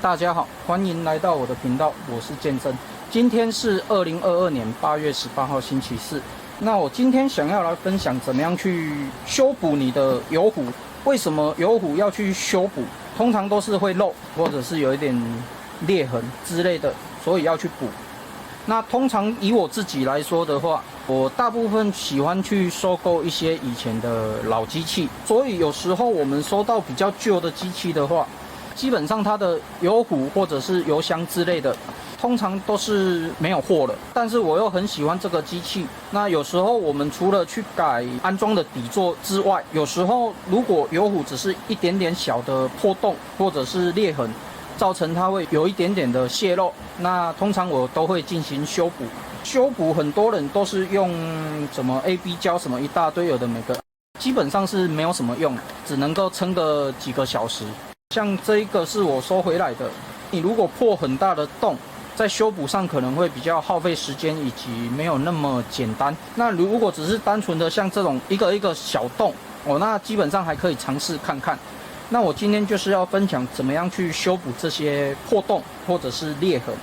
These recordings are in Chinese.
大家好，欢迎来到我的频道，我是建真。今天是2022年8月18号星期四。那我今天想要来分享怎么样去修补你的油壶。为什么油壶要去修补？通常都是会漏，或者是有一点裂痕之类的，所以要去补。那通常以我自己来说的话，我大部分喜欢去收购一些以前的老机器，所以有时候我们收到比较旧的机器的话，基本上它的油壶或者是油箱之类的，通常都是没有货了。但是我又很喜欢这个机器，那有时候我们除了去改安装的底座之外，有时候如果油壶只是一点点小的破洞或者是裂痕，造成它会有一点点的泄漏，那通常我都会进行修补。修补很多人都是用什么 AB 胶什么一大堆有的没的，基本上是没有什么用，只能够撑个几个小时。像这一个是我收回来的，你如果破很大的洞，在修补上可能会比较耗费时间，以及没有那么简单。那如果只是单纯的像这种一个一个小洞那基本上还可以尝试看看。那我今天就是要分享怎么样去修补这些破洞或者是裂痕。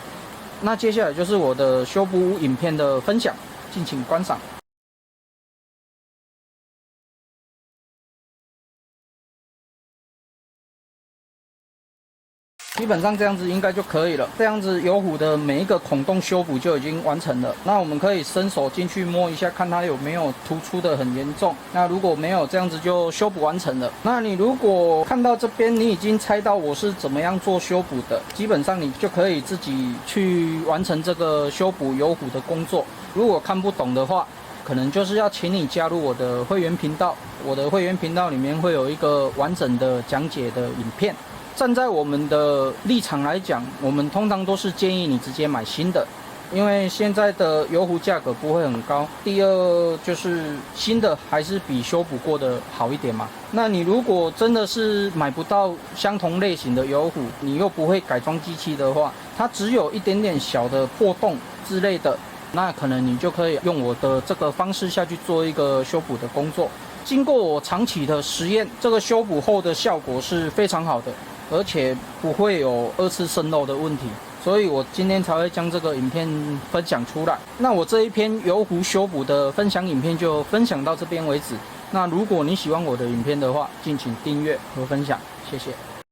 那接下来就是我的修补影片的分享，敬请观赏。基本上这样子应该就可以了，这样子油壶的每一个孔洞修补就已经完成了。那我们可以伸手进去摸一下，看它有没有突出的很严重。那如果没有，这样子就修补完成了。那你如果看到这边，你已经猜到我是怎么样做修补的，基本上你就可以自己去完成这个修补油壶的工作。如果看不懂的话，可能就是要请你加入我的会员频道。我的会员频道里面会有一个完整的讲解的影片。站在我们的立场来讲，我们通常都是建议你直接买新的，因为现在的油壶价格不会很高。第二就是新的还是比修补过的好一点嘛。那你如果真的是买不到相同类型的油壶，你又不会改装机器的话，它只有一点点小的破洞之类的，那可能你就可以用我的这个方式下去做一个修补的工作。经过我长期的实验，这个修补后的效果是非常好的，而且不会有二次渗漏的问题，所以我今天才会将这个影片分享出来。那我这一篇油壶修补的分享影片就分享到这边为止。那如果你喜欢我的影片的话，敬请订阅和分享，谢谢。